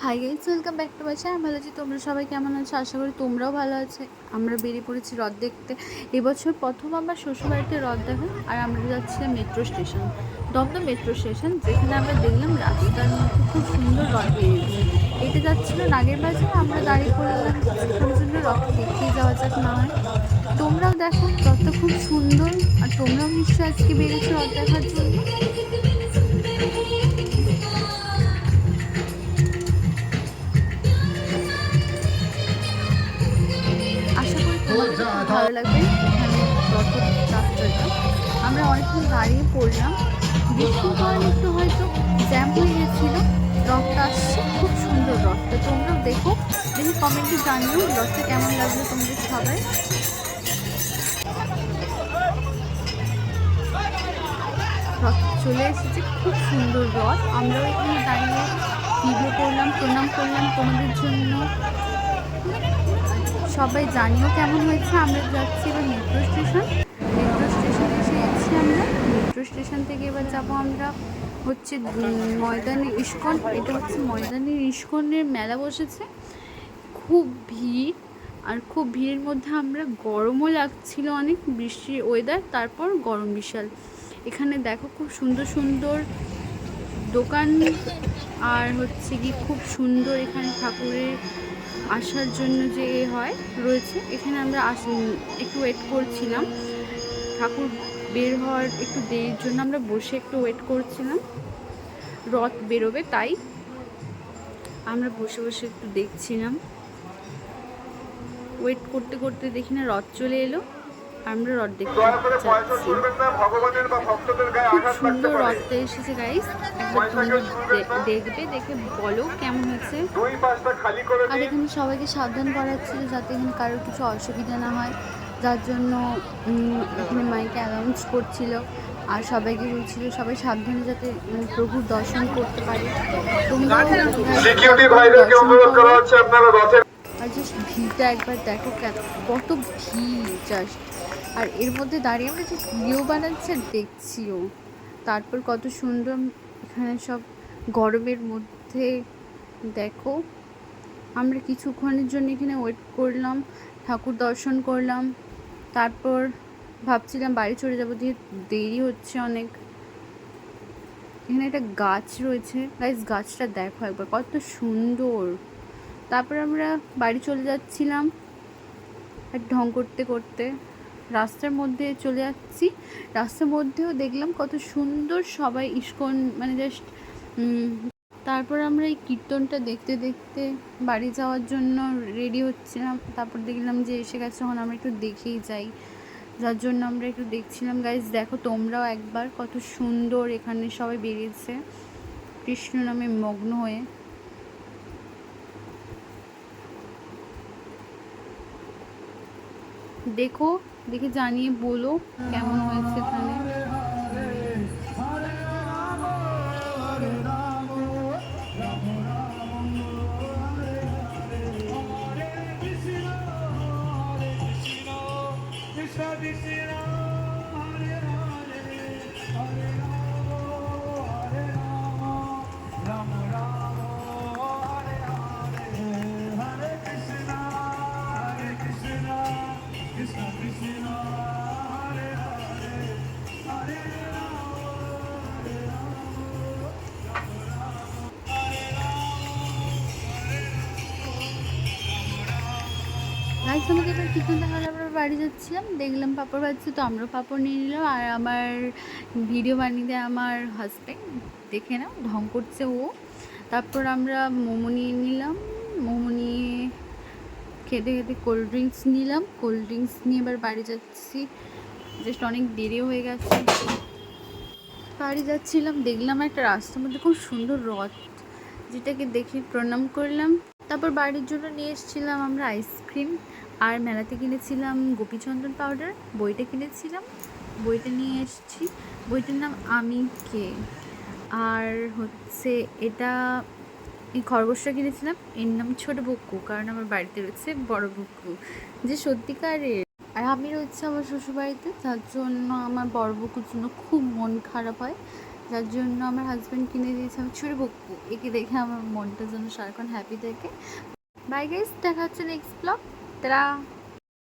Hi guys, welcome back to my channel. ভালো আছি, তোমরা সবাই কেমন আছো? আশা করি তোমরাও ভালো আছে। আমরা বেরিয়ে পড়েছি রথ দেখতে। এবছর প্রথম আমার শ্বশুরবাড়িতে রথ দেখা, আর আমরা যাচ্ছিলাম metro station, Dumdum metro station, যেখানে আমরা দেখলাম রাস্তার মধ্যে খুব সুন্দর রথ বেরিয়েছে। এটা যাচ্ছিল নাগের বাজার। আমরা দাঁড়িয়ে পড়লাম কিছুক্ষণের জন্য, রথ দেখিয়ে যাওয়া যাক না হয়। তোমরাও দেখো, রথটা খুব সুন্দর। আর তোমরাও নিশ্চয়ই আজকে বেরিয়েছো রথ দেখার জন্য। আশা করি তোমাদের খুব ভালো লাগবে এখানে রথযাত্রাটা। আমরা অনেকক্ষণ দাঁড়িয়ে পড়লাম, বৃষ্টির কারণে একটু হয়তো জ্যাম হয়ে গেছিল। রথটা আসছে, খুব সুন্দর রথটা। তোমরাও দেখো, দেখে কমেন্টে জানিও রথটা কেমন লাগলো তোমাদের সবাই। রথ চলে এসেছে, খুব সুন্দর রথ। আমরাও এখানে দাঁড়িয়ে ভিডিও করলাম, প্রণাম করলাম তোমাদের জন্য। সবাই জানিও কেমন হয়েছে। আমরা যাচ্ছি এবার মেট্রো স্টেশন। মেট্রো স্টেশনে এসে গেছি আমরা। মেট্রো স্টেশন থেকে এবার যাব আমরা হচ্ছে ময়দানে ইস্কন। এটা হচ্ছে ময়দানের ইস্কনের মেলা বসেছে। খুব ভিড়, আর খুব ভিড়ের মধ্যে আমরা, গরমও লাগছিল অনেক, বৃষ্টির ওয়েদার, তারপর গরম বিশাল। এখানে দেখো খুব সুন্দর সুন্দর দোকান, আর হচ্ছে কি খুব সুন্দর এখানে ঠাকুরের আসার জন্য যে হয় রয়েছে। এখানে আমরা একটু ওয়েট করছিলাম, ঠাকুর বের হওয়ার একটু দেরির জন্য আমরা বসে একটু ওয়েট করছিলাম। রথ বেরোবে তাই আমরা বসে বসে একটু দেখছিলাম। ওয়েট করতে করতে দেখি না রথ চলে এলো। আমরা রথ দেখতে যাচ্ছি। খুব সুন্দর রথটা এসেছে গাইস, একবার তোমরা দেখবে, দেখে বলো কেমন হয়েছে। আর এখানে সবাইকে সাবধান করাচ্ছিল যাতে এখানে কারোর কিছু অসুবিধা না হয়, যার জন্য এখানে মাইকে অ্যানাউন্স করছিল, আর সবাইকে বলছিল সবাই সাবধানে যাতে প্রভুর দর্শন করতে পারে। তোমরাও আর জাস্ট ভিড়টা একবার দেখো, কত ভিড় জাস্ট। আর এর মধ্যে দাঁড়িয়ে আমরা যে ভিডিও বানাচ্ছি আর দেখছিও, তারপর কত সুন্দর এখানে সব গরমের মধ্যে। দেখো, আমরা কিছুক্ষণের জন্য এখানে ওয়েট করলাম, ঠাকুর দর্শন করলাম, তারপর ভাবছিলাম বাড়ি চলে যাবো, দিয়ে দেরি হচ্ছে অনেক। এখানে একটা গাছ রয়েছে গাইস, গাছটা দেখো একবার কত সুন্দর। তারপর আমরা বাড়ি চলে যাচ্ছিলাম এক ঢং করতে করতে, রাস্তার মধ্যে চলে যাচ্ছি। রাস্তার মধ্যেও দেখলাম কত সুন্দর সবাই ইস্কন, মানে জাস্ট। তারপর আমরা এই কীর্তনটা দেখতে দেখতে বাড়ি যাওয়ার জন্য রেডি হচ্ছিলাম। তারপর দেখলাম যে এসে গেছে, তখন আমরা একটু দেখেই যাই, যার জন্য আমরা একটু দেখছিলাম। গাইজ দেখো তোমরাও একবার, কত সুন্দর এখানে সবাই বেরিয়েছে কৃষ্ণ নামে মগ্ন হয়ে। দেখো, দেখে জানিয়ে বলো কেমন হয়েছে এখানে। গাইস আমাদের এবার কীর্তন দেখালে আমরা বাড়ি যাচ্ছিলাম, দেখলাম পাঁপড় ভাজছে, তো আমরাও পাঁপড় নিয়ে নিলাম। আর আমার ভিডিও বানিয়ে দেয় আমার হাজব্যান্ড, দেখে নাও ঢং করছে ও। তারপর আমরা মোমো নিয়ে নিলাম, মোমো নিয়ে খেতে খেতে কোল্ড ড্রিঙ্কস নিলাম, কোল্ড ড্রিঙ্কস নিয়ে এবার বাড়ি যাচ্ছি। জাস্ট অনেক দেরি হয়ে গেছে, বাড়ি যাচ্ছিলাম, দেখলাম একটা রাস্তার মধ্যে খুব সুন্দর রথ, যেটাকে দেখে প্রণাম করলাম। তারপর বাড়ির জন্য নিয়ে এসেছিলাম আমরা আইসক্রিম, আর মেলাতে কিনেছিলাম গোপীচন্দন পাউডার, বইটা কিনেছিলাম, বইটা নিয়ে এসেছি। বইটার নাম আমি কে। আর হচ্ছে এটা, এই খরগোশটা কিনেছিলাম, এর নাম ছোট বুকু, কারণ আমার বাড়িতে রয়েছে বড় বুকু, যে সত্যিকারের। আর আমি রয়েছে আমার শ্বশুরবাড়িতে, যার জন্য আমার বড় বুকুর জন্য খুব মন খারাপ হয়, যার জন্য আমার হাজব্যান্ড কিনে দিয়েছে। আমি ছুঁড়ে বকবো, একে দেখে আমার মনটা যেন সারাক্ষণ হ্যাপি থাকে। বাই গাইস, দেখা হচ্ছে নেক্সট ব্লগ। তারা